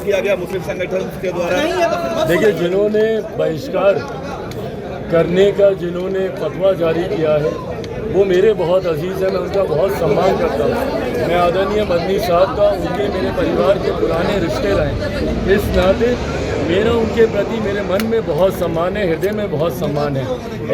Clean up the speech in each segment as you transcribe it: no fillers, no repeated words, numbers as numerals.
किया गया मुस्लिम संगठन के द्वारा। देखिए, जिन्होंने बहिष्कार करने का जिन्होंने फतवा जारी किया है वो मेरे बहुत अजीज़ हैं, मैं उनका बहुत सम्मान करता हूँ। मैं आदरणीय मदनी साहब का उनके मेरे परिवार के पुराने रिश्ते रहे, इस नाते मेरा उनके प्रति मेरे मन में बहुत सम्मान है, हृदय में बहुत सम्मान है।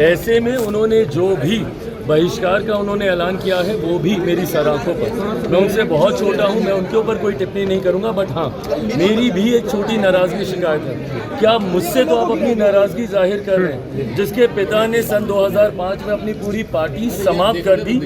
ऐसे में उन्होंने जो भी बहिष्कार का उन्होंने ऐलान किया है वो भी मेरी सराखों पर। मैं उनसे बहुत छोटा हूं, मैं उनके ऊपर कोई टिप्पणी नहीं करूंगा, बट हाँ, मेरी भी एक छोटी नाराज़गी शिकायत है। क्या मुझसे तो आप अपनी नाराज़गी जाहिर कर रहे हैं, जिसके पिता ने सन 2005 में अपनी पूरी पार्टी समाप्त कर दी,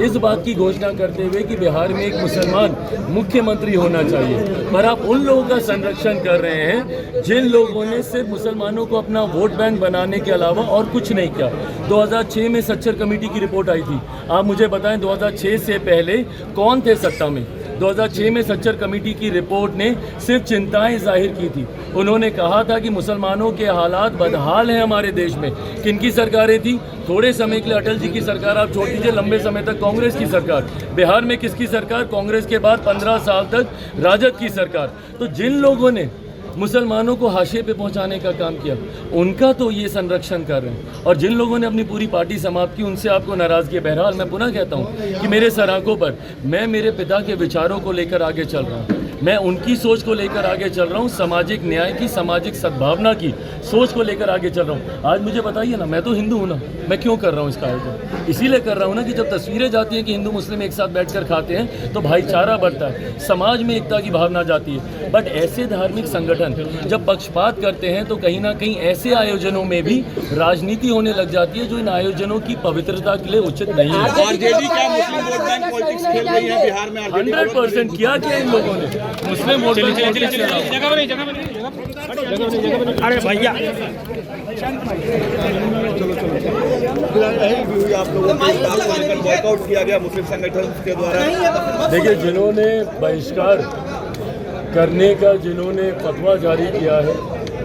इस बात की घोषणा करते हुए कि बिहार में एक मुसलमान मुख्यमंत्री होना चाहिए, पर आप उन लोगों का संरक्षण कर रहे हैं जिन लोगों ने सिर्फ मुसलमानों को अपना वोट बैंक बनाने के अलावा और कुछ नहीं किया। 2006 में सच्चर कमेटी की रिपोर्ट आई थी, आप मुझे बताएं 2006 से पहले कौन थे सत्ता में? 2006 में सच्चर कमेटी की रिपोर्ट ने सिर्फ चिंताएं जाहिर की थी। उन्होंने कहा था कि मुसलमानों के हालात बदहाल हैं हमारे देश में। किनकी सरकारें थी? थोड़े समय के लिए अटल जी की सरकार आप छोड़ दीजिए, लंबे समय तक कांग्रेस की सरकार। बिहार में किसकी सरकार? कांग्रेस के बाद 15 साल तक राजद की सरकार। तो जिन लोगों ने मुसलमानों को हाशिए पे पहुंचाने का काम किया, उनका तो ये संरक्षण कर रहे हैं, और जिन लोगों ने अपनी पूरी पार्टी समाप्त की उनसे आपको नाराज़गी है। बहरहाल मैं पुनः कहता हूं कि मेरे सराखों पर मैं मेरे पिता के विचारों को लेकर आगे चल रहा हूं, मैं उनकी सोच को लेकर आगे चल रहा हूं, सामाजिक न्याय की, सामाजिक सद्भावना की सोच को लेकर आगे चल रहा हूं। आज मुझे बताइए ना, मैं तो हिंदू हूं ना, मैं क्यों कर रहा हूं इसका आयोजन? इसीलिए कर रहा हूं ना कि जब तस्वीरें जाती हैं कि हिंदू मुस्लिम एक साथ बैठकर खाते हैं तो भाईचारा बढ़ता है, समाज में एकता की भावना जाती है। बट ऐसे धार्मिक संगठन जब पक्षपात करते हैं तो कहीं ना कहीं ऐसे आयोजनों में भी राजनीति होने लग जाती है, जो इन आयोजनों की पवित्रता के लिए उचित नहीं है। आरजेडी क्या मुस्लिम वोट बैंक पॉलिटिक्स खेल रही है बिहार में? 100% किया इन लोगों ने मुस्लिम वोट बैंक। अरे भैया आप लोगों को बॉयकॉट किया गया मुस्लिम संगठन के द्वारा। देखिए, जिन्होंने बहिष्कार करने का जिन्होंने फतवा जारी किया है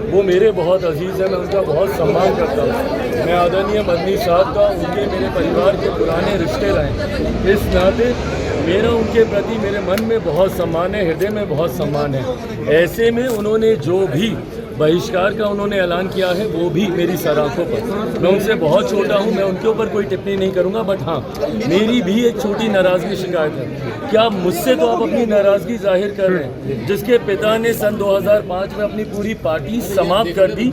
वो मेरे बहुत अजीज़ हैं, मैं उनका बहुत सम्मान करता हूँ। मैं आदरणीय मदनी साहब का उनके मेरे परिवार के पुराने रिश्ते रहे, इस नाते मेरा उनके प्रति मेरे मन में बहुत सम्मान है, हृदय में बहुत सम्मान है। ऐसे में उन्होंने जो भी बहिष्कार का उन्होंने ऐलान किया है वो भी मेरी सराखों पर। मैं उनसे बहुत छोटा हूं, मैं उनके ऊपर कोई टिप्पणी नहीं करूंगा, बट हाँ, मेरी भी एक छोटी नाराज़गी शिकायत है। क्या मुझसे तो आप अपनी नाराज़गी जाहिर कर रहे हैं, जिसके पिता ने सन 2005 में अपनी पूरी पार्टी समाप्त कर दी,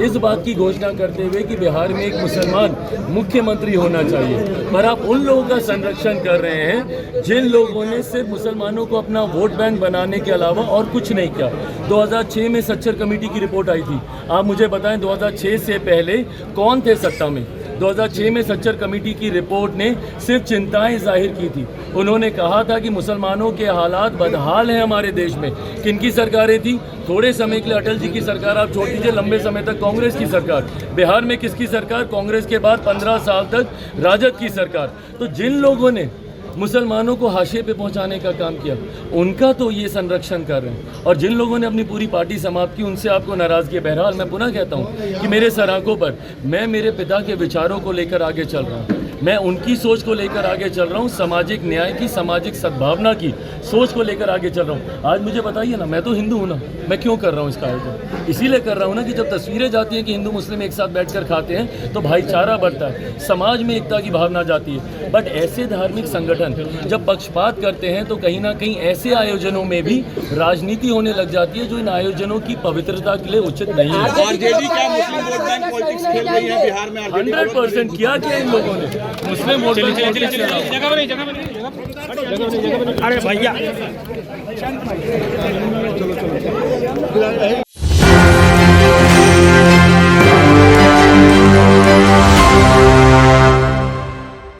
इस बात की घोषणा करते हुए कि बिहार में एक मुसलमान मुख्यमंत्री होना चाहिए, पर आप उन लोगों का संरक्षण कर रहे हैं जिन लोगों ने सिर्फ मुसलमानों को अपना वोट बैंक बनाने के अलावा और कुछ नहीं किया। 2006 में सच्चर कमेटी की रिपोर्ट आई थी, आप मुझे बताएं 2006 से पहले कौन थे सत्ता में? 2006 में सच्चर कमेटी की रिपोर्ट ने सिर्फ चिंताएं जाहिर की थी। उन्होंने कहा था कि मुसलमानों के हालात बदहाल हैं हमारे देश में। किनकी सरकारें थी? थोड़े समय के लिए अटल जी की सरकार आप छोड़ दीजिए, लंबे समय तक कांग्रेस की सरकार। बिहार में किसकी सरकार? कांग्रेस के बाद 15 साल तक राजद की सरकार। तो जिन लोगों ने मुसलमानों को हाशिए पे पहुंचाने का काम किया, उनका तो ये संरक्षण कर रहे हैं, और जिन लोगों ने अपनी पूरी पार्टी समाप्त की उनसे आपको नाराज़गी है। बहरहाल मैं पुनः कहता हूं कि मेरे सराखों पर मैं मेरे पिता के विचारों को लेकर आगे चल रहा हूं, मैं उनकी सोच को लेकर आगे चल रहा हूं, सामाजिक न्याय की, सामाजिक सद्भावना की सोच को लेकर आगे चल रहा हूं। आज मुझे बताइए ना, मैं तो हिंदू हूं ना, मैं क्यों कर रहा हूं इसका आयोजन? इसीलिए कर रहा हूं ना कि जब तस्वीरें जाती हैं कि हिंदू मुस्लिम एक साथ बैठकर खाते हैं तो भाईचारा बढ़ता है, समाज में एकता की भावना जाती है। बट ऐसे धार्मिक संगठन जब पक्षपात करते हैं तो कहीं ना कहीं ऐसे आयोजनों में भी राजनीति होने लग जाती है, जो इन आयोजनों की पवित्रता के लिए उचित नहीं है। आरजेडी क्या मुस्लिम वोट बैंक पॉलिटिक्स खेल रही है बिहार में? 100% किया इन लोगों ने मुस्लिम वोट बैंक। अरे भैया